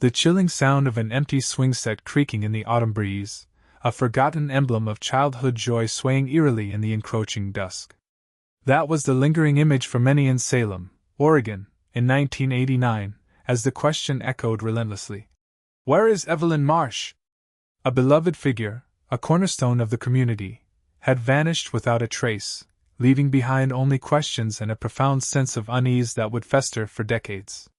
The chilling sound of an empty swing set creaking in the autumn breeze, a forgotten emblem of childhood joy swaying eerily in the encroaching dusk. That was the lingering image for many in Salem, Oregon, in 1989, as the question echoed relentlessly. Where is Evelyn Marsh? A beloved figure, a cornerstone of the community, had vanished without a trace, leaving behind only questions and a profound sense of unease that would fester for decades.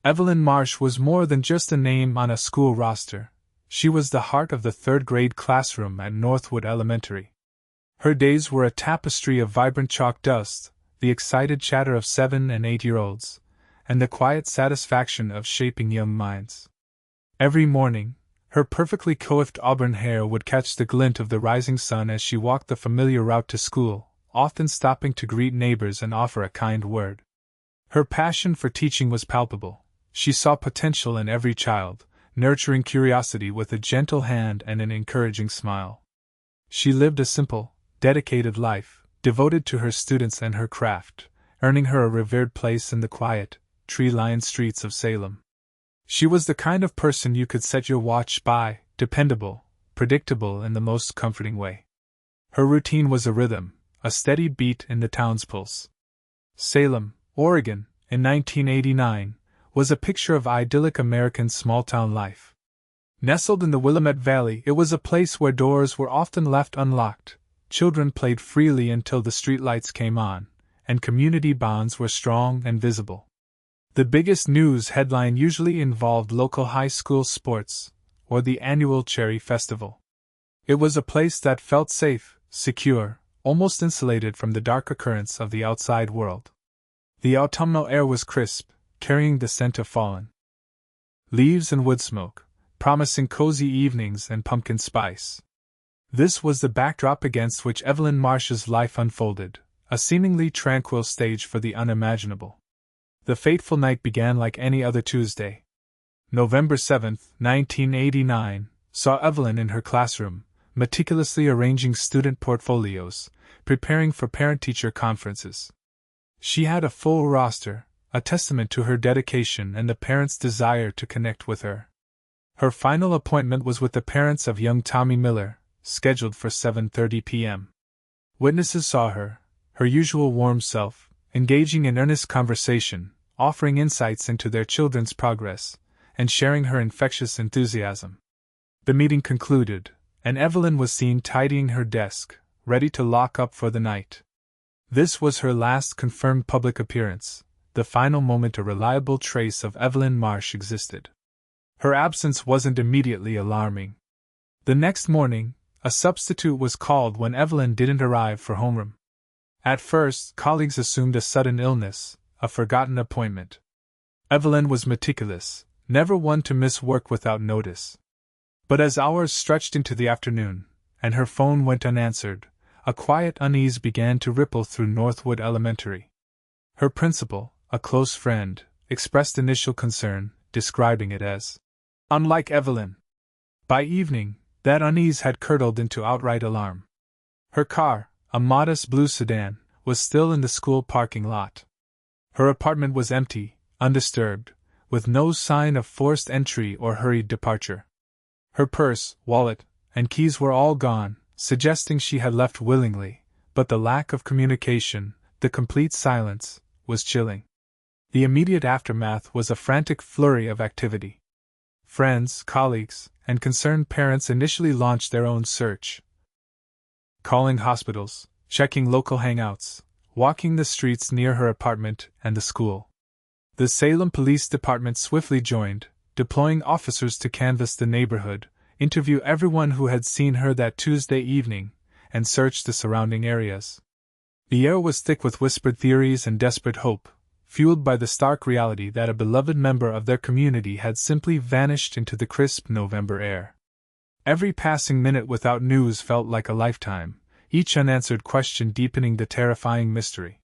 Evelyn Marsh was more than just a name on a school roster. She was the heart of the third-grade classroom at Northwood Elementary. Her days were a tapestry of vibrant chalk dust, the excited chatter of 7- and 8-year-olds, and the quiet satisfaction of shaping young minds. Every morning, her perfectly coiffed auburn hair would catch the glint of the rising sun as she walked the familiar route to school, often stopping to greet neighbors and offer a kind word. Her passion for teaching was palpable. She saw potential in every child, nurturing curiosity with a gentle hand and an encouraging smile. She lived a simple, dedicated life, devoted to her students and her craft, earning her a revered place in the quiet, tree-lined streets of Salem. She was the kind of person you could set your watch by, dependable, predictable in the most comforting way. Her routine was a rhythm, a steady beat in the town's pulse. Salem, Oregon, in 1989, was a picture of idyllic American small-town life. Nestled in the Willamette Valley, it was a place where doors were often left unlocked, children played freely until the streetlights came on, and community bonds were strong and visible. The biggest news headline usually involved local high school sports, or the annual Cherry Festival. It was a place that felt safe, secure, almost insulated from the darker currents of the outside world. The autumnal air was crisp, carrying the scent of fallen leaves and wood smoke, promising cozy evenings and pumpkin spice. This was the backdrop against which Evelyn Marsh's life unfolded, a seemingly tranquil stage for the unimaginable. The fateful night began like any other Tuesday. November 7, 1989, saw Evelyn in her classroom, meticulously arranging student portfolios, preparing for parent-teacher conferences. She had a full roster, a testament to her dedication and the parents' desire to connect with her. Her final appointment was with the parents of young Tommy Miller, scheduled for 7:30 p.m. Witnesses saw her, her usual warm self, engaging in earnest conversation, offering insights into their children's progress, and sharing her infectious enthusiasm. The meeting concluded, and Evelyn was seen tidying her desk, ready to lock up for the night. This was her last confirmed public appearance, the final moment a reliable trace of Evelyn Marsh existed. Her absence wasn't immediately alarming. The next morning, a substitute was called when Evelyn didn't arrive for homeroom. At first, colleagues assumed a sudden illness, a forgotten appointment. Evelyn was meticulous, never one to miss work without notice. But as hours stretched into the afternoon, and her phone went unanswered, a quiet unease began to ripple through Northwood Elementary. Her principal, a close friend, expressed initial concern, describing it as unlike Evelyn. By evening, that unease had curdled into outright alarm. Her car, a modest blue sedan, was still in the school parking lot. Her apartment was empty, undisturbed, with no sign of forced entry or hurried departure. Her purse, wallet, and keys were all gone, suggesting she had left willingly, but the lack of communication, the complete silence, was chilling. The immediate aftermath was a frantic flurry of activity. Friends, colleagues, and concerned parents initially launched their own search. Calling hospitals, checking local hangouts, walking the streets near her apartment and the school. The Salem Police Department swiftly joined, deploying officers to canvass the neighborhood, interview everyone who had seen her that Tuesday evening, and search the surrounding areas. The air was thick with whispered theories and desperate hope, fueled by the stark reality that a beloved member of their community had simply vanished into the crisp November air. Every passing minute without news felt like a lifetime, each unanswered question deepening the terrifying mystery.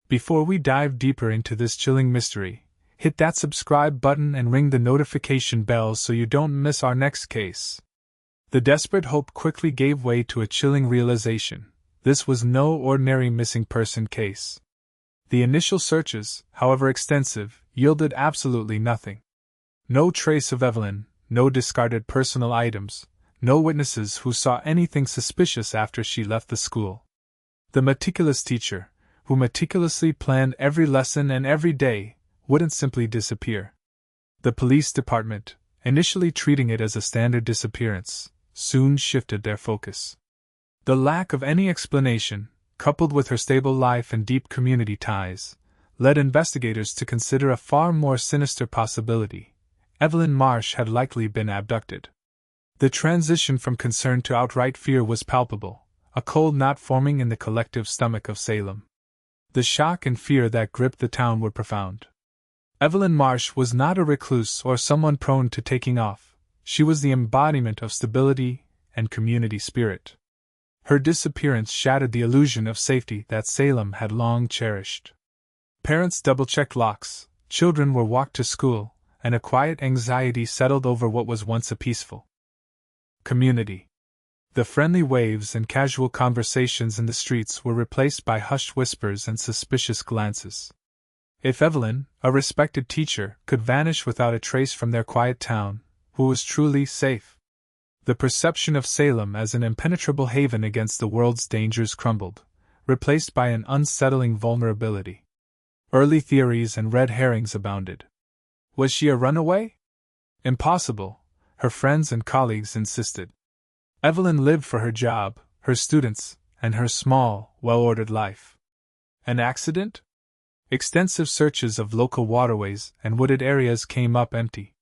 Before we dive deeper into this chilling mystery, hit that subscribe button and ring the notification bell so you don't miss our next case. The desperate hope quickly gave way to a chilling realization: this was no ordinary missing person case. The initial searches, however extensive, yielded absolutely nothing. No trace of Evelyn, no discarded personal items, no witnesses who saw anything suspicious after she left the school. The meticulous teacher, who meticulously planned every lesson and every day, wouldn't simply disappear. The police department, initially treating it as a standard disappearance, soon shifted their focus. The lack of any explanation, coupled with her stable life and deep community ties, led investigators to consider a far more sinister possibility. Evelyn Marsh had likely been abducted. The transition from concern to outright fear was palpable, a cold knot forming in the collective stomach of Salem. The shock and fear that gripped the town were profound. Evelyn Marsh was not a recluse or someone prone to taking off. She was the embodiment of stability and community spirit. Her disappearance shattered the illusion of safety that Salem had long cherished. Parents double-checked locks, children were walked to school, and a quiet anxiety settled over what was once a peaceful community. The friendly waves and casual conversations in the streets were replaced by hushed whispers and suspicious glances. If Evelyn, a respected teacher, could vanish without a trace from their quiet town, who was truly safe? The perception of Salem as an impenetrable haven against the world's dangers crumbled, replaced by an unsettling vulnerability. Early theories and red herrings abounded. Was she a runaway? Impossible, her friends and colleagues insisted. Evelyn lived for her job, her students, and her small, well-ordered life. An accident? Extensive searches of local waterways and wooded areas came up empty.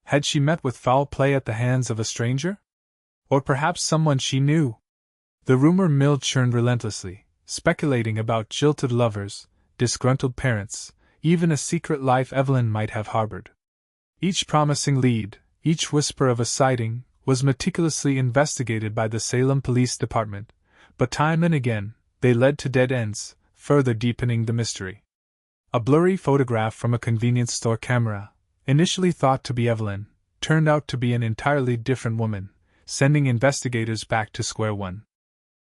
Had she met with foul play at the hands of a stranger? Or perhaps someone she knew? The rumor mill churned relentlessly, speculating about jilted lovers, disgruntled parents, even a secret life Evelyn might have harbored. Each promising lead, each whisper of a sighting, was meticulously investigated by the Salem Police Department, but time and again, they led to dead ends, further deepening the mystery. A blurry photograph from a convenience store camera, initially thought to be Evelyn, turned out to be an entirely different woman, sending investigators back to square one.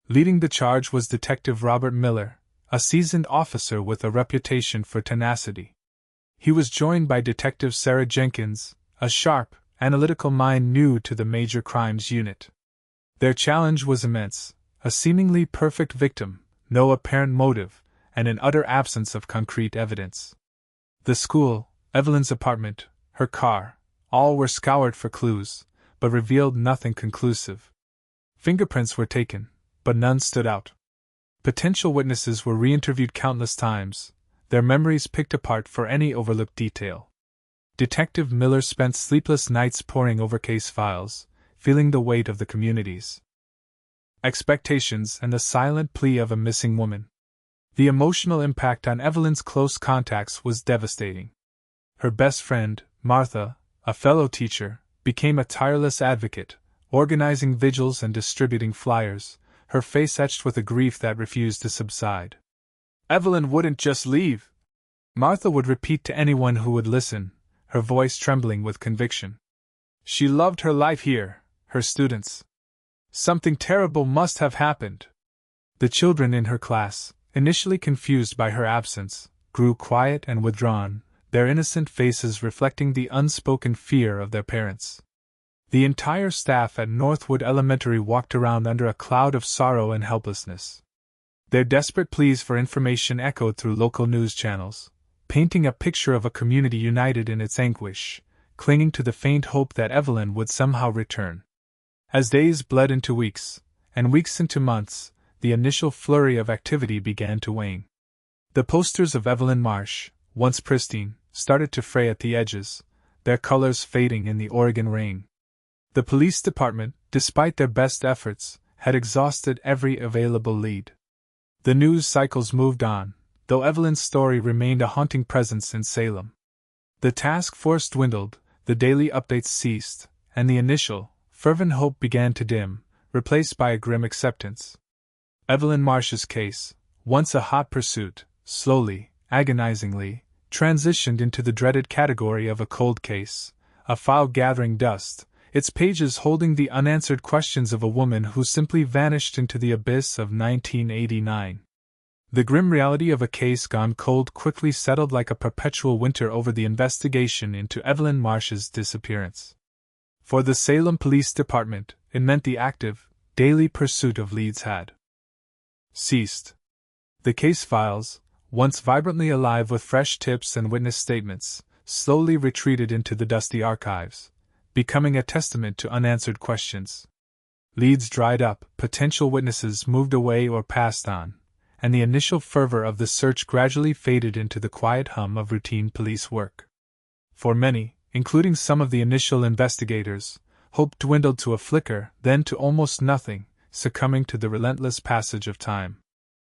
Leading the charge was Detective Robert Miller, a seasoned officer with a reputation for tenacity. He was joined by Detective Sarah Jenkins, a sharp, analytical mind new to the Major Crimes Unit. Their challenge was immense: a seemingly perfect victim, no apparent motive, and an utter absence of concrete evidence. The school, Evelyn's apartment, her car, all were scoured for clues, but revealed nothing conclusive. Fingerprints were taken, but none stood out. Potential witnesses were re-interviewed countless times, their memories picked apart for any overlooked detail. Detective Miller spent sleepless nights poring over case files, feeling the weight of the community's expectations and the silent plea of a missing woman. The emotional impact on Evelyn's close contacts was devastating. Her best friend, Martha, a fellow teacher, became a tireless advocate, organizing vigils and distributing flyers, her face etched with a grief that refused to subside. Evelyn wouldn't just leave, Martha would repeat to anyone who would listen, her voice trembling with conviction. She loved her life here, her students. Something terrible must have happened. The children in her class, initially confused by her absence, grew quiet and withdrawn, their innocent faces reflecting the unspoken fear of their parents. The entire staff at Northwood Elementary walked around under a cloud of sorrow and helplessness. Their desperate pleas for information echoed through local news channels, painting a picture of a community united in its anguish, clinging to the faint hope that Evelyn would somehow return. As days bled into weeks, and weeks into months, the initial flurry of activity began to wane. The posters of Evelyn Marsh, once pristine, started to fray at the edges, their colors fading in the Oregon rain. The police department, despite their best efforts, had exhausted every available lead. The news cycles moved on, though Evelyn's story remained a haunting presence in Salem. The task force dwindled, the daily updates ceased, and the initial, fervent hope began to dim, replaced by a grim acceptance. Evelyn Marsh's case, once a hot pursuit, slowly, agonizingly, transitioned into the dreaded category of a cold case, a file gathering dust, its pages holding the unanswered questions of a woman who simply vanished into the abyss of 1989. The grim reality of a case gone cold quickly settled like a perpetual winter over the investigation into Evelyn Marsh's disappearance. For the Salem Police Department, it meant the active, daily pursuit of leads had ceased. The case files, once vibrantly alive with fresh tips and witness statements, slowly retreated into the dusty archives, becoming a testament to unanswered questions. Leads dried up, potential witnesses moved away or passed on, and the initial fervor of the search gradually faded into the quiet hum of routine police work. For many, including some of the initial investigators, hope dwindled to a flicker, then to almost nothing, succumbing to the relentless passage of time.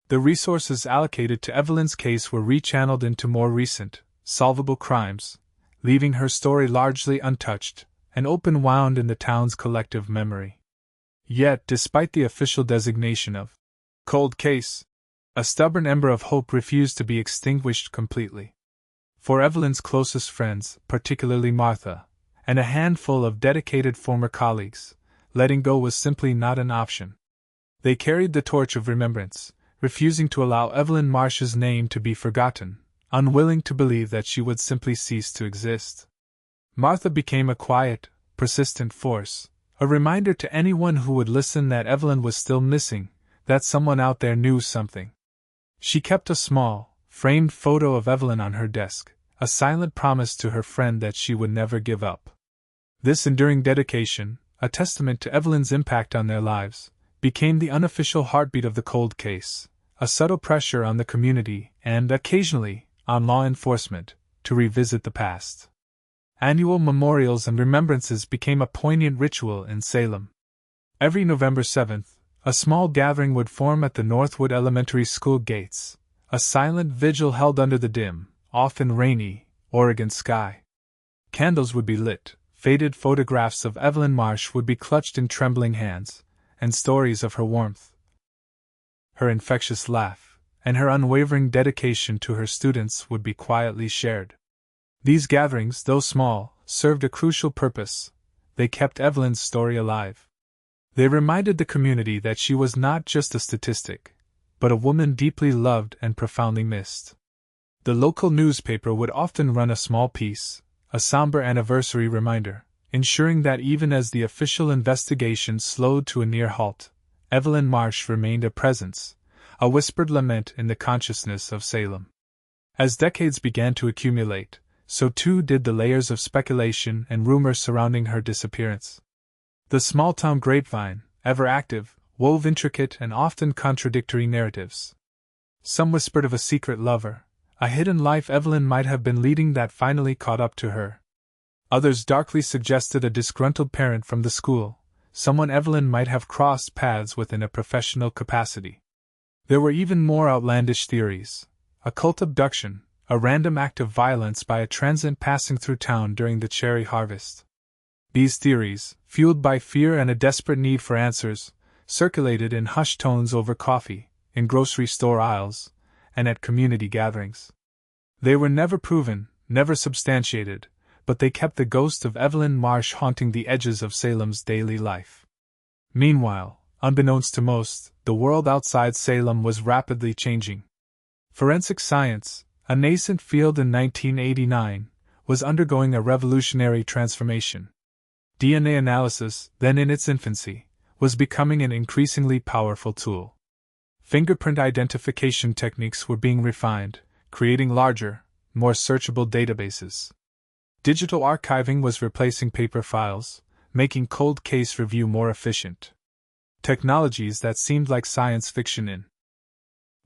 The resources allocated to Evelyn's case were rechanneled into more recent, solvable crimes, leaving her story largely untouched and open-wound in the town's collective memory. Yet, despite the official designation of cold case, a stubborn ember of hope refused to be extinguished completely. For Evelyn's closest friends, particularly Martha, and a handful of dedicated former colleagues, letting go was simply not an option. They carried the torch of remembrance, refusing to allow Evelyn Marsh's name to be forgotten, unwilling to believe that she would simply cease to exist. Martha became a quiet, persistent force, a reminder to anyone who would listen that Evelyn was still missing, that someone out there knew something. She kept a small, framed photo of Evelyn on her desk, a silent promise to her friend that she would never give up. This enduring dedication, a testament to Evelyn's impact on their lives, became the unofficial heartbeat of the cold case, a subtle pressure on the community and, occasionally, on law enforcement, to revisit the past. Annual memorials and remembrances became a poignant ritual in Salem. Every November 7th, a small gathering would form at the Northwood Elementary School gates, a silent vigil held under the dim, often rainy, Oregon sky. Candles would be lit, faded photographs of Evelyn Marsh would be clutched in trembling hands, and stories of her warmth, her infectious laugh, and her unwavering dedication to her students would be quietly shared. These gatherings, though small, served a crucial purpose. They kept Evelyn's story alive. They reminded the community that she was not just a statistic, but a woman deeply loved and profoundly missed. The local newspaper would often run a small piece, a somber anniversary reminder, ensuring that even as the official investigation slowed to a near halt, Evelyn Marsh remained a presence, a whispered lament in the consciousness of Salem. As decades began to accumulate, so too did the layers of speculation and rumor surrounding her disappearance. The small-town grapevine, ever active, wove intricate and often contradictory narratives. Some whispered of a secret lover, a hidden life Evelyn might have been leading that finally caught up to her. Others darkly suggested a disgruntled parent from the school, someone Evelyn might have crossed paths with in a professional capacity. There were even more outlandish theories: occult abduction, a random act of violence by a transient passing through town during the cherry harvest. These theories, fueled by fear and a desperate need for answers, circulated in hushed tones over coffee, in grocery store aisles, and at community gatherings. They were never proven, never substantiated, but they kept the ghost of Evelyn Marsh haunting the edges of Salem's daily life. Meanwhile, unbeknownst to most, the world outside Salem was rapidly changing. Forensic science, a nascent field in 1989, was undergoing a revolutionary transformation. DNA analysis, then in its infancy, was becoming an increasingly powerful tool. Fingerprint identification techniques were being refined, creating larger, more searchable databases. Digital archiving was replacing paper files, making cold case review more efficient. Technologies that seemed like science fiction in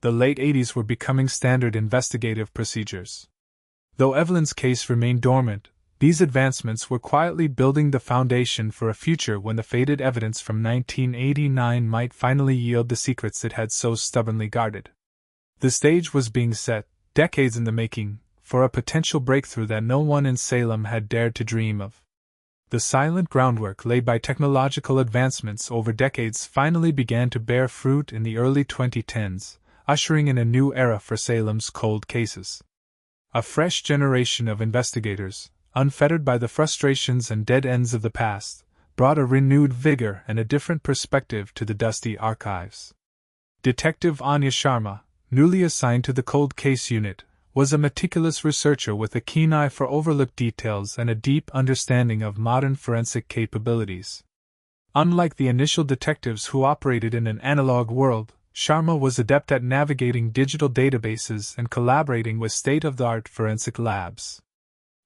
the late 80s were becoming standard investigative procedures. Though Evelyn's case remained dormant, these advancements were quietly building the foundation for a future when the faded evidence from 1989 might finally yield the secrets it had so stubbornly guarded. The stage was being set, decades in the making, for a potential breakthrough that no one in Salem had dared to dream of. The silent groundwork laid by technological advancements over decades finally began to bear fruit in the early 2010s, ushering in a new era for Salem's cold cases. A fresh generation of investigators, unfettered by the frustrations and dead ends of the past, brought a renewed vigor and a different perspective to the dusty archives. Detective Anya Sharma, newly assigned to the cold case unit, was a meticulous researcher with a keen eye for overlooked details and a deep understanding of modern forensic capabilities. Unlike the initial detectives who operated in an analog world, Sharma was adept at navigating digital databases and collaborating with state-of-the-art forensic labs.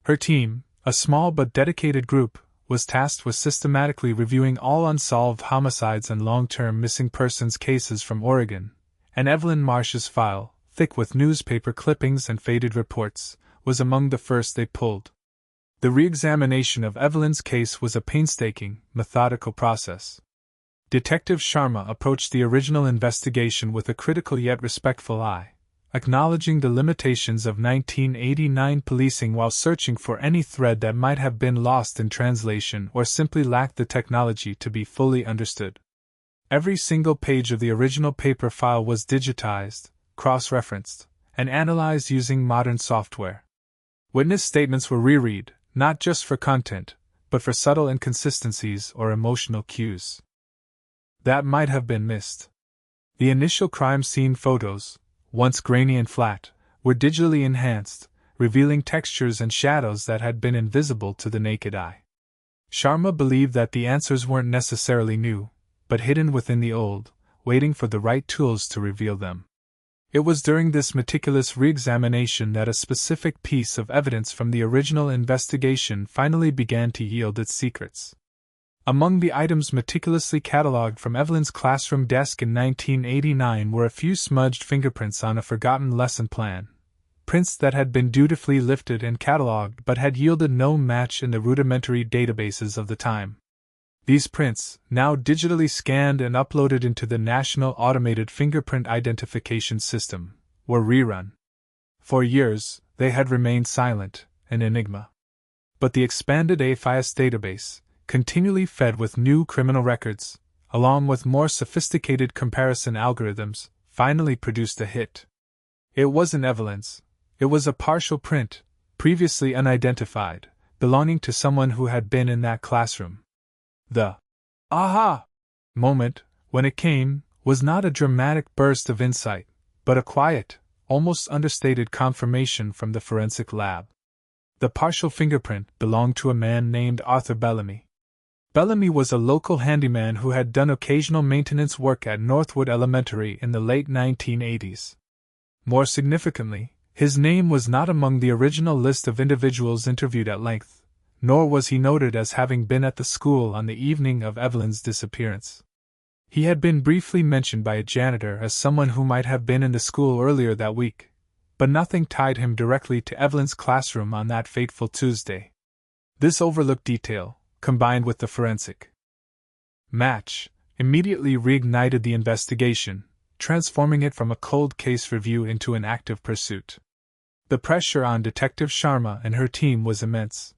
Her team, a small but dedicated group, was tasked with systematically reviewing all unsolved homicides and long-term missing persons cases from Oregon, and Evelyn Marsh's file, thick with newspaper clippings and faded reports, was among the first they pulled. The re-examination of Evelyn's case was a painstaking, methodical process. Detective Sharma approached the original investigation with a critical yet respectful eye, acknowledging the limitations of 1989 policing while searching for any thread that might have been lost in translation or simply lacked the technology to be fully understood. Every single page of the original paper file was digitized, cross-referenced, and analyzed using modern software. Witness statements were reread, not just for content, but for subtle inconsistencies or emotional cues that might have been missed. The initial crime scene photos, once grainy and flat, were digitally enhanced, revealing textures and shadows that had been invisible to the naked eye. Sharma believed that the answers weren't necessarily new, but hidden within the old, waiting for the right tools to reveal them. It was during this meticulous re-examination that a specific piece of evidence from the original investigation finally began to yield its secrets. Among the items meticulously catalogued from Evelyn's classroom desk in 1989 were a few smudged fingerprints on a forgotten lesson plan, prints that had been dutifully lifted and catalogued but had yielded no match in the rudimentary databases of the time. These prints, now digitally scanned and uploaded into the National Automated Fingerprint Identification System, were rerun. For years, they had remained silent, an enigma. But the expanded AFIS database, continually fed with new criminal records, along with more sophisticated comparison algorithms, finally produced a hit. It wasn't Evelyn's. It was a partial print, previously unidentified, belonging to someone who had been in that classroom. The aha moment, when it came, was not a dramatic burst of insight, but a quiet, almost understated confirmation from the forensic lab. The partial fingerprint belonged to a man named Arthur Bellamy. Bellamy was a local handyman who had done occasional maintenance work at Northwood Elementary in the late 1980s. More significantly, his name was not among the original list of individuals interviewed at length, nor was he noted as having been at the school on the evening of Evelyn's disappearance. He had been briefly mentioned by a janitor as someone who might have been in the school earlier that week, but nothing tied him directly to Evelyn's classroom on that fateful Tuesday. This overlooked detail, combined with the forensic match, immediately reignited the investigation, transforming it from a cold case review into an active pursuit. The pressure on Detective Sharma and her team was immense.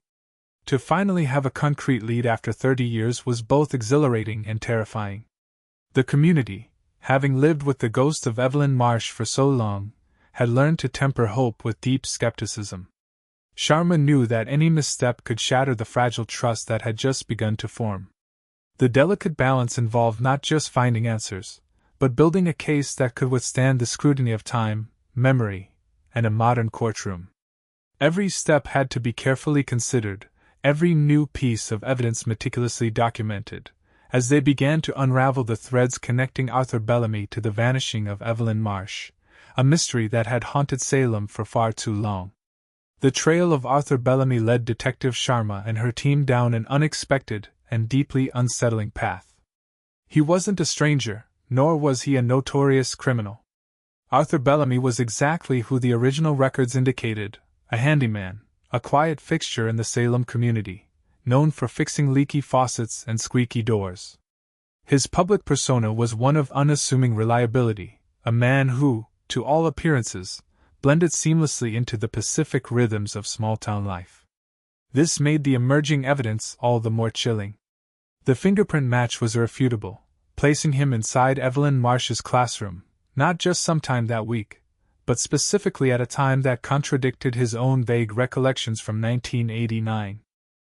To finally have a concrete lead after 30 years was both exhilarating and terrifying. The community, having lived with the ghost of Evelyn Marsh for so long, had learned to temper hope with deep skepticism. Sharma knew that any misstep could shatter the fragile trust that had just begun to form. The delicate balance involved not just finding answers, but building a case that could withstand the scrutiny of time, memory, and a modern courtroom. Every step had to be carefully considered, every new piece of evidence meticulously documented, as they began to unravel the threads connecting Arthur Bellamy to the vanishing of Evelyn Marsh, a mystery that had haunted Salem for far too long. The trail of Arthur Bellamy led Detective Sharma and her team down an unexpected and deeply unsettling path. He wasn't a stranger, nor was he a notorious criminal. Arthur Bellamy was exactly who the original records indicated, a handyman, a quiet fixture in the Salem community, known for fixing leaky faucets and squeaky doors. His public persona was one of unassuming reliability, a man who, to all appearances, blended seamlessly into the pacific rhythms of small-town life. This made the emerging evidence all the more chilling. The fingerprint match was irrefutable, placing him inside Evelyn Marsh's classroom, not just sometime that week, but specifically at a time that contradicted his own vague recollections from 1989.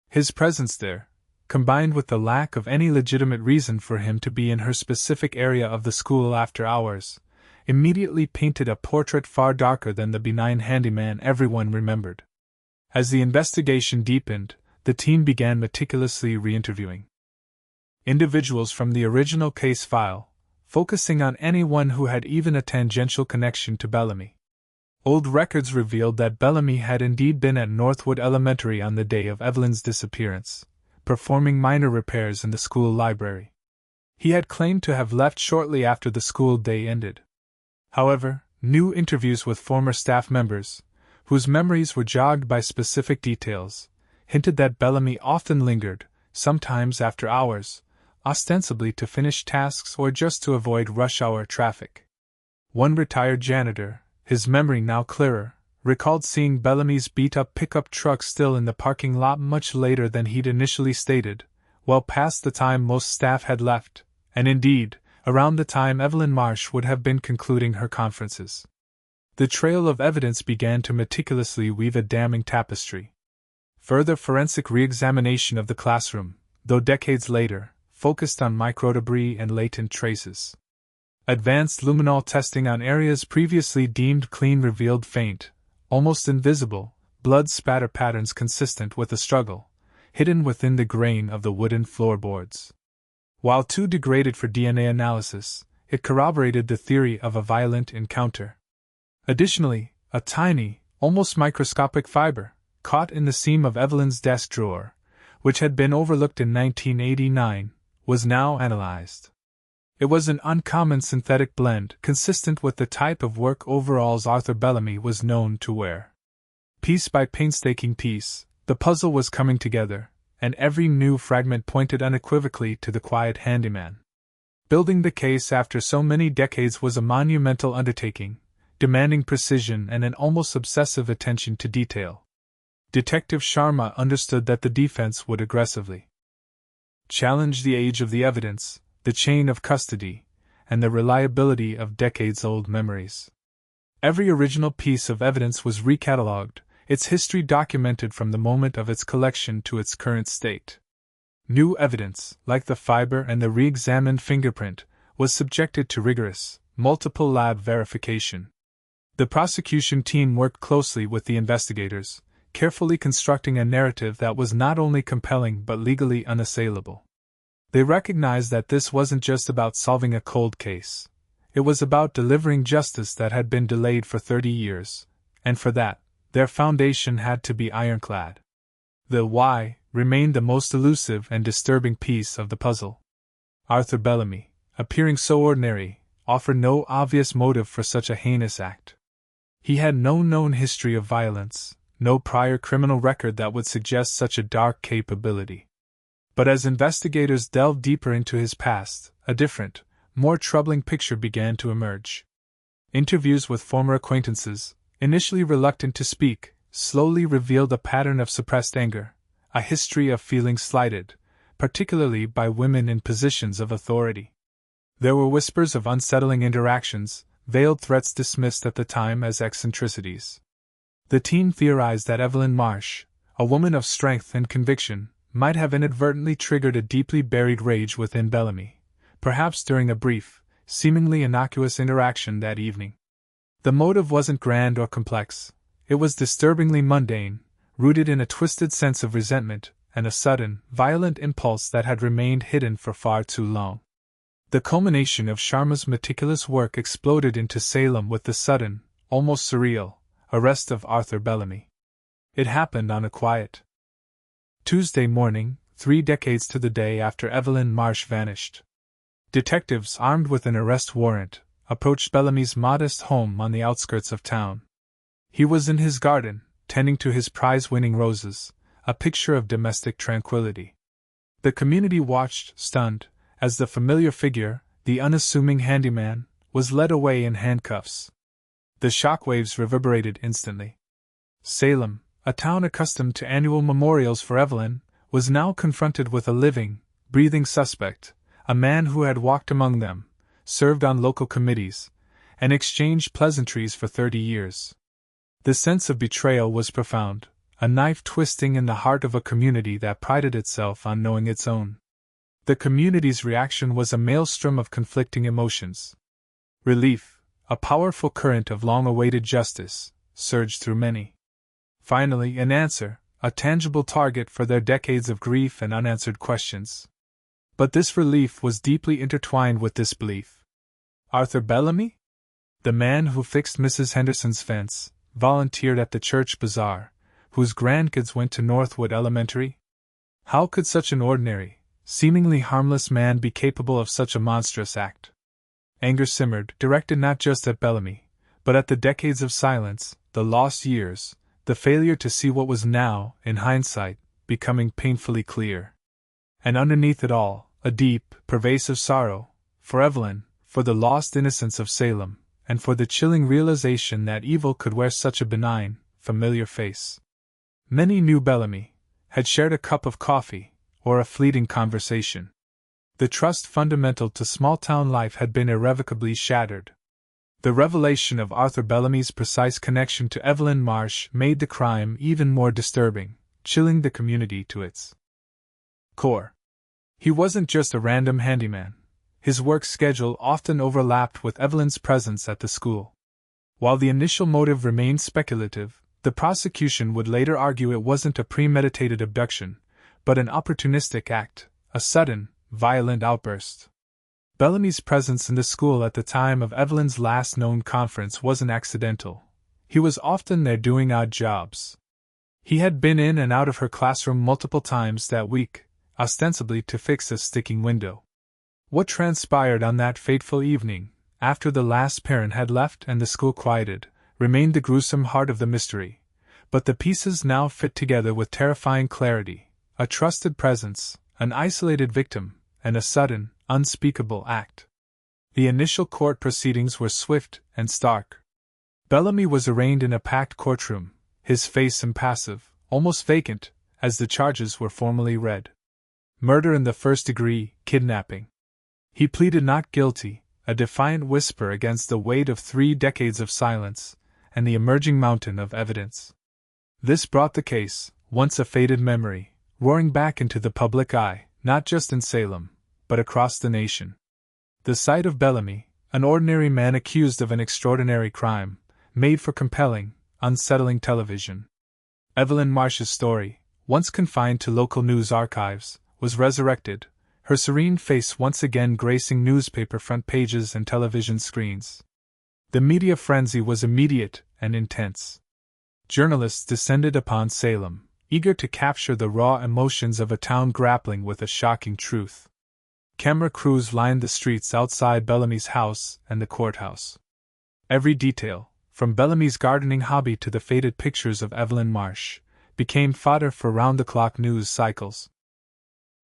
His presence there, combined with the lack of any legitimate reason for him to be in her specific area of the school after hours, immediately painted a portrait far darker than the benign handyman everyone remembered. As the investigation deepened, the team began meticulously re-interviewing individuals from the original case file, focusing on anyone who had even a tangential connection to Bellamy. Old records revealed that Bellamy had indeed been at Northwood Elementary on the day of Evelyn's disappearance, performing minor repairs in the school library. He had claimed to have left shortly after the school day ended. However, new interviews with former staff members, whose memories were jogged by specific details, hinted that Bellamy often lingered, sometimes after hours, ostensibly to finish tasks or just to avoid rush-hour traffic. One retired janitor, his memory now clearer, recalled seeing Bellamy's beat-up pickup truck still in the parking lot much later than he'd initially stated, well past the time most staff had left, and indeed, around the time Evelyn Marsh would have been concluding her conferences. The trail of evidence began to meticulously weave a damning tapestry. Further forensic re-examination of the classroom, though decades later, focused on microdebris and latent traces. Advanced luminol testing on areas previously deemed clean revealed faint, almost invisible, blood spatter patterns consistent with a struggle, hidden within the grain of the wooden floorboards. While too degraded for DNA analysis, it corroborated the theory of a violent encounter. Additionally, a tiny, almost microscopic fiber, caught in the seam of Evelyn's desk drawer, which had been overlooked in 1989, was now analyzed. It was an uncommon synthetic blend consistent with the type of work overalls Arthur Bellamy was known to wear. Piece by painstaking piece, the puzzle was coming together, and every new fragment pointed unequivocally to the quiet handyman. Building the case after so many decades was a monumental undertaking, demanding precision and an almost obsessive attention to detail. Detective Sharma understood that the defense would aggressively challenge the age of the evidence, the chain of custody, and the reliability of decades-old memories. Every original piece of evidence was recatalogued, its history documented from the moment of its collection to its current state. New evidence, like the fiber and the re-examined fingerprint, was subjected to rigorous, multiple lab verification. The prosecution team worked closely with the investigators, carefully constructing a narrative that was not only compelling but legally unassailable. They recognized that this wasn't just about solving a cold case. It was about delivering justice that had been delayed for 30 years, and for that, their foundation had to be ironclad. The why remained the most elusive and disturbing piece of the puzzle. Arthur Bellamy, appearing so ordinary, offered no obvious motive for such a heinous act. He had no known history of violence, no prior criminal record that would suggest such a dark capability. But as investigators delved deeper into his past, a different, more troubling picture began to emerge. Interviews with former acquaintances, initially reluctant to speak, slowly revealed a pattern of suppressed anger, a history of feeling slighted, particularly by women in positions of authority. There were whispers of unsettling interactions, veiled threats dismissed at the time as eccentricities. The team theorized that Evelyn Marsh, a woman of strength and conviction, might have inadvertently triggered a deeply buried rage within Bellamy, perhaps during a brief, seemingly innocuous interaction that evening. The motive wasn't grand or complex, it was disturbingly mundane, rooted in a twisted sense of resentment and a sudden, violent impulse that had remained hidden for far too long. The culmination of Sharma's meticulous work exploded into Salem with the sudden, almost surreal, arrest of Arthur Bellamy. It happened on a quiet Tuesday morning, 3 decades to the day after Evelyn Marsh vanished. Detectives armed with an arrest warrant approached Bellamy's modest home on the outskirts of town. He was in his garden, tending to his prize-winning roses, a picture of domestic tranquility. The community watched, stunned, as the familiar figure, the unassuming handyman, was led away in handcuffs. The shockwaves reverberated instantly. Salem, a town accustomed to annual memorials for Evelyn, was now confronted with a living, breathing suspect, a man who had walked among them, served on local committees, and exchanged pleasantries for 30 years. The sense of betrayal was profound, a knife twisting in the heart of a community that prided itself on knowing its own. The community's reaction was a maelstrom of conflicting emotions. Relief, a powerful current of long-awaited justice, surged through many. Finally, an answer, a tangible target for their decades of grief and unanswered questions. But this relief was deeply intertwined with disbelief. Arthur Bellamy? The man who fixed Mrs. Henderson's fence, volunteered at the church bazaar, whose grandkids went to Northwood Elementary? How could such an ordinary, seemingly harmless man be capable of such a monstrous act? Anger simmered, directed not just at Bellamy, but at the decades of silence, the lost years, the failure to see what was now, in hindsight, becoming painfully clear. And underneath it all, a deep, pervasive sorrow, for Evelyn, for the lost innocence of Salem, and for the chilling realization that evil could wear such a benign, familiar face. Many knew Bellamy, had shared a cup of coffee, or a fleeting conversation. The trust fundamental to small-town life had been irrevocably shattered. The revelation of Arthur Bellamy's precise connection to Evelyn Marsh made the crime even more disturbing, chilling the community to its core. He wasn't just a random handyman. His work schedule often overlapped with Evelyn's presence at the school. While the initial motive remained speculative, the prosecution would later argue it wasn't a premeditated abduction, but an opportunistic act, a sudden, violent outburst. Bellamy's presence in the school at the time of Evelyn's last known conference wasn't accidental. He was often there doing odd jobs. He had been in and out of her classroom multiple times that week, ostensibly to fix a sticking window. What transpired on that fateful evening, after the last parent had left and the school quieted, remained the gruesome heart of the mystery, but the pieces now fit together with terrifying clarity: a trusted presence, an isolated victim, and a sudden, unspeakable act. The initial court proceedings were swift and stark. Bellamy was arraigned in a packed courtroom, his face impassive, almost vacant, as the charges were formally read. Murder in the first degree, kidnapping. He pleaded not guilty, a defiant whisper against the weight of 3 decades of silence, and the emerging mountain of evidence. This brought the case, once a faded memory, roaring back into the public eye, not just in Salem, but across the nation. The sight of Bellamy, an ordinary man accused of an extraordinary crime, made for compelling, unsettling television. Evelyn Marsh's story, once confined to local news archives, was resurrected, her serene face once again gracing newspaper front pages and television screens. The media frenzy was immediate and intense. Journalists descended upon Salem, eager to capture the raw emotions of a town grappling with a shocking truth. Camera crews lined the streets outside Bellamy's house and the courthouse. Every detail, from Bellamy's gardening hobby to the faded pictures of Evelyn Marsh, became fodder for round-the-clock news cycles.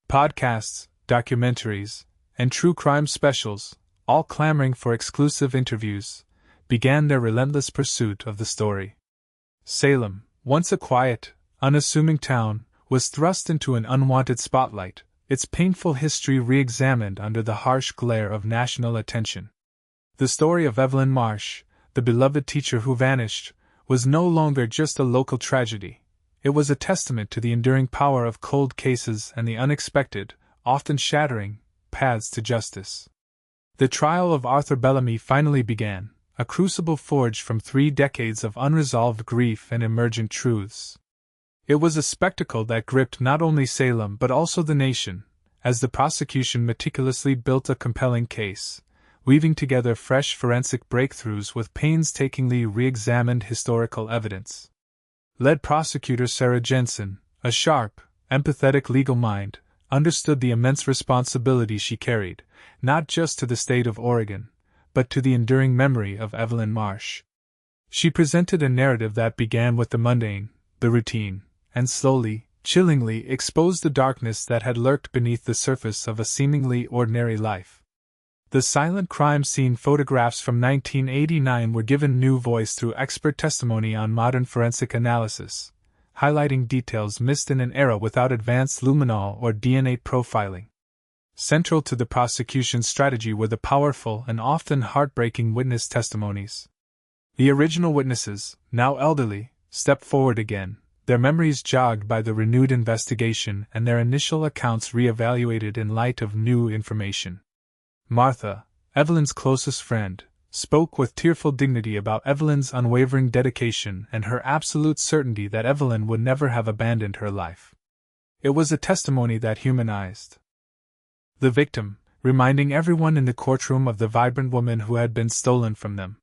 Podcasts, documentaries, and true crime specials, all clamoring for exclusive interviews, began their relentless pursuit of the story. Salem, once a quiet, unassuming town, was thrust into an unwanted spotlight, its painful history re-examined under the harsh glare of national attention. The story of Evelyn Marsh, the beloved teacher who vanished, was no longer just a local tragedy. It was a testament to the enduring power of cold cases and the unexpected, often shattering, paths to justice. The trial of Arthur Bellamy finally began, a crucible forged from 3 decades of unresolved grief and emergent truths. It was a spectacle that gripped not only Salem but also the nation, as the prosecution meticulously built a compelling case, weaving together fresh forensic breakthroughs with painstakingly re-examined historical evidence. Lead prosecutor Sarah Jensen, a sharp, empathetic legal mind, understood the immense responsibility she carried, not just to the state of Oregon, but to the enduring memory of Evelyn Marsh. She presented a narrative that began with the mundane, the routine, and slowly, chillingly exposed the darkness that had lurked beneath the surface of a seemingly ordinary life. The silent crime scene photographs from 1989 were given new voice through expert testimony on modern forensic analysis, highlighting details missed in an era without advanced luminol or DNA profiling. Central to the prosecution's strategy were the powerful and often heartbreaking witness testimonies. The original witnesses, now elderly, stepped forward again, their memories jogged by the renewed investigation and their initial accounts re-evaluated in light of new information. Martha, Evelyn's closest friend, spoke with tearful dignity about Evelyn's unwavering dedication and her absolute certainty that Evelyn would never have abandoned her life. It was a testimony that humanized the victim, reminding everyone in the courtroom of the vibrant woman who had been stolen from them.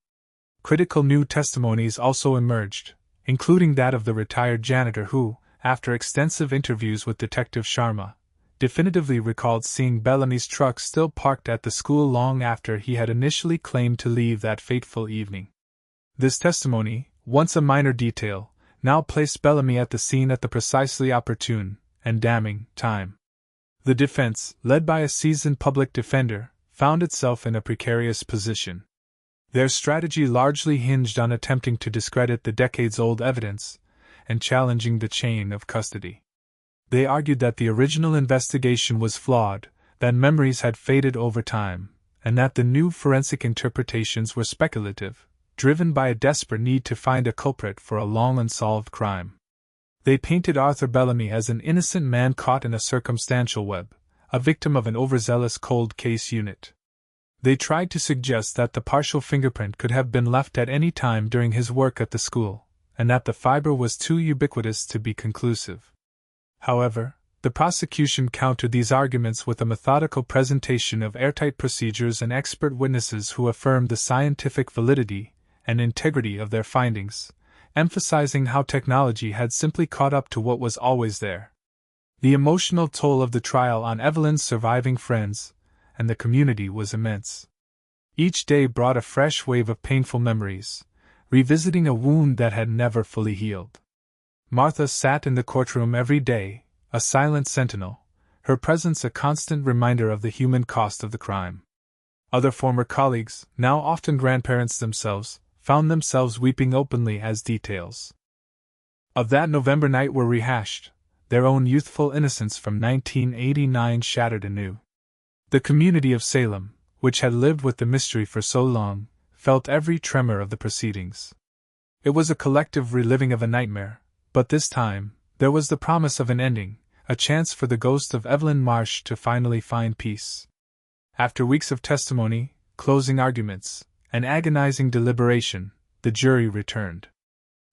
Critical new testimonies also emerged, including that of the retired janitor who, after extensive interviews with Detective Sharma, definitively recalled seeing Bellamy's truck still parked at the school long after he had initially claimed to leave that fateful evening. This testimony, once a minor detail, now placed Bellamy at the scene at the precisely opportune and damning time. The defense, led by a seasoned public defender, found itself in a precarious position. Their strategy largely hinged on attempting to discredit the decades-old evidence and challenging the chain of custody. They argued that the original investigation was flawed, that memories had faded over time, and that the new forensic interpretations were speculative, driven by a desperate need to find a culprit for a long unsolved crime. They painted Arthur Bellamy as an innocent man caught in a circumstantial web, a victim of an overzealous cold case unit. They tried to suggest that the partial fingerprint could have been left at any time during his work at the school, and that the fiber was too ubiquitous to be conclusive. However, the prosecution countered these arguments with a methodical presentation of airtight procedures and expert witnesses who affirmed the scientific validity and integrity of their findings, emphasizing how technology had simply caught up to what was always there. The emotional toll of the trial on Evelyn's surviving friends and the community was immense. Each day brought a fresh wave of painful memories, revisiting a wound that had never fully healed. Martha sat in the courtroom every day, a silent sentinel, her presence a constant reminder of the human cost of the crime. Other former colleagues, now often grandparents themselves, found themselves weeping openly as details of that November night were rehashed, their own youthful innocence from 1989 shattered anew. The community of Salem, which had lived with the mystery for so long, felt every tremor of the proceedings. It was a collective reliving of a nightmare, but this time, there was the promise of an ending, a chance for the ghost of Evelyn Marsh to finally find peace. After weeks of testimony, closing arguments, and agonizing deliberation, the jury returned.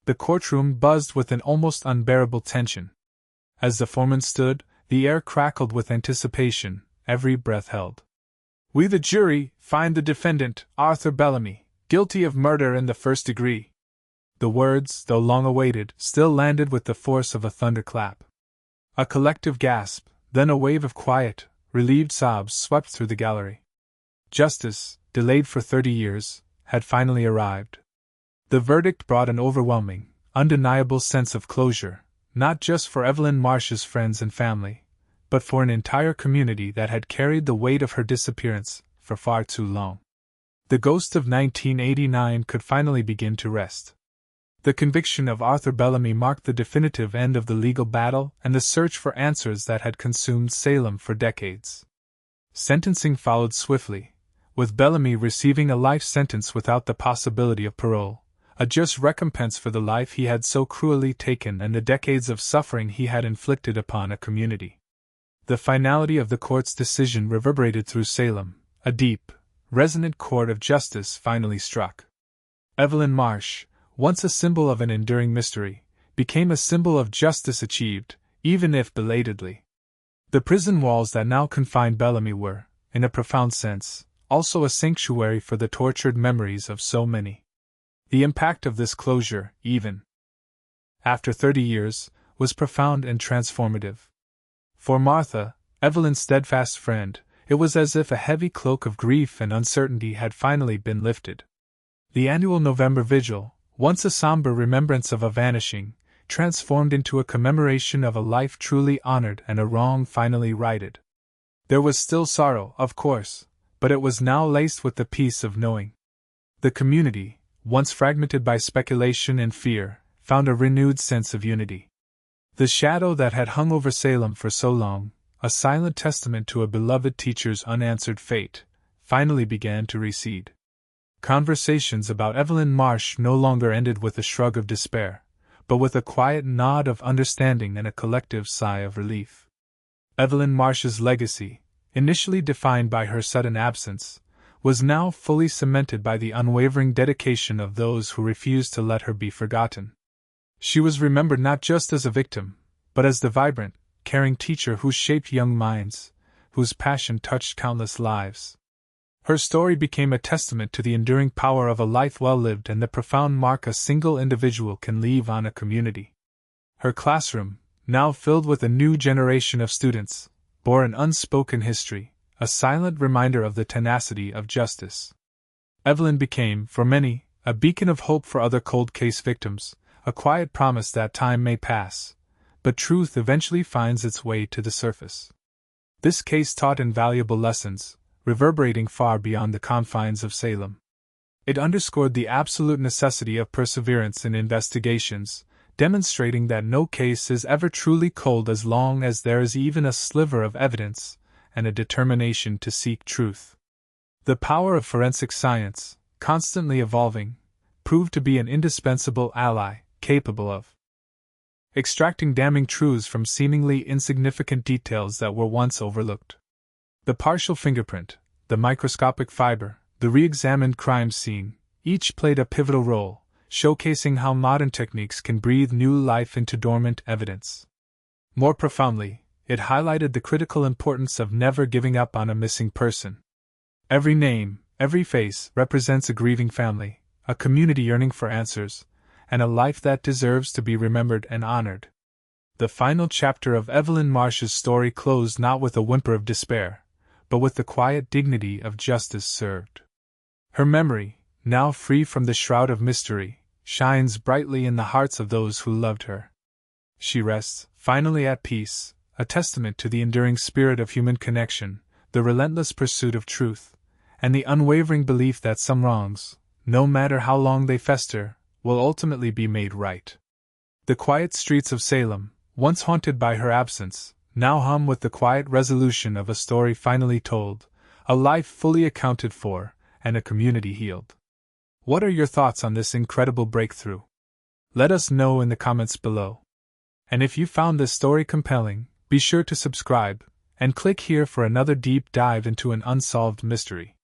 The courtroom buzzed with an almost unbearable tension. As the foreman stood, the air crackled with anticipation, every breath held. "We, the jury, find the defendant, Arthur Bellamy, guilty of murder in the first degree." The words, though long awaited, still landed with the force of a thunderclap. A collective gasp, then a wave of quiet, relieved sobs swept through the gallery. Justice, delayed for 30 years, had finally arrived. The verdict brought an overwhelming, undeniable sense of closure, not just for Evelyn Marsh's friends and family, but for an entire community that had carried the weight of her disappearance for far too long. The ghost of 1989 could finally begin to rest. The conviction of Arthur Bellamy marked the definitive end of the legal battle and the search for answers that had consumed Salem for decades. Sentencing followed swiftly, with Bellamy receiving a life sentence without the possibility of parole, a just recompense for the life he had so cruelly taken and the decades of suffering he had inflicted upon a community. The finality of the court's decision reverberated through Salem. A deep, resonant chord of justice finally struck. Evelyn Marsh, once a symbol of an enduring mystery, became a symbol of justice achieved, even if belatedly. The prison walls that now confined Bellamy were, in a profound sense, also a sanctuary for the tortured memories of so many. The impact of this closure, even after 30 years, was profound and transformative. For Martha, Evelyn's steadfast friend, it was as if a heavy cloak of grief and uncertainty had finally been lifted. The annual November vigil, once a somber remembrance of a vanishing, transformed into a commemoration of a life truly honored and a wrong finally righted. There was still sorrow, of course, but it was now laced with the peace of knowing. The community, once fragmented by speculation and fear, found a renewed sense of unity. The shadow that had hung over Salem for so long, a silent testament to a beloved teacher's unanswered fate, finally began to recede. Conversations about Evelyn Marsh no longer ended with a shrug of despair, but with a quiet nod of understanding and a collective sigh of relief. Evelyn Marsh's legacy, initially defined by her sudden absence, was now fully cemented by the unwavering dedication of those who refused to let her be forgotten. She was remembered not just as a victim, but as the vibrant, caring teacher who shaped young minds, whose passion touched countless lives. Her story became a testament to the enduring power of a life well lived and the profound mark a single individual can leave on a community. Her classroom, now filled with a new generation of students, bore an unspoken history, a silent reminder of the tenacity of justice. Evelyn became, for many, a beacon of hope for other cold case victims, a quiet promise that time may pass, but truth eventually finds its way to the surface. This case taught invaluable lessons, reverberating far beyond the confines of Salem. It underscored the absolute necessity of perseverance in investigations, demonstrating that no case is ever truly cold as long as there is even a sliver of evidence and a determination to seek truth. The power of forensic science, constantly evolving, proved to be an indispensable ally, capable of extracting damning truths from seemingly insignificant details that were once overlooked. The partial fingerprint, the microscopic fiber, the re-examined crime scene, each played a pivotal role, showcasing how modern techniques can breathe new life into dormant evidence. More profoundly, it highlighted the critical importance of never giving up on a missing person. Every name, every face represents a grieving family, a community yearning for answers, and a life that deserves to be remembered and honored. The final chapter of Evelyn Marsh's story closed not with a whimper of despair, but with the quiet dignity of justice served. Her memory, now free from the shroud of mystery, shines brightly in the hearts of those who loved her. She rests, finally at peace, a testament to the enduring spirit of human connection, the relentless pursuit of truth, and the unwavering belief that some wrongs, no matter how long they fester, will ultimately be made right. The quiet streets of Salem, once haunted by her absence, now hum with the quiet resolution of a story finally told, a life fully accounted for, and a community healed. What are your thoughts on this incredible breakthrough? Let us know in the comments below. And if you found this story compelling, be sure to subscribe, and click here for another deep dive into an unsolved mystery.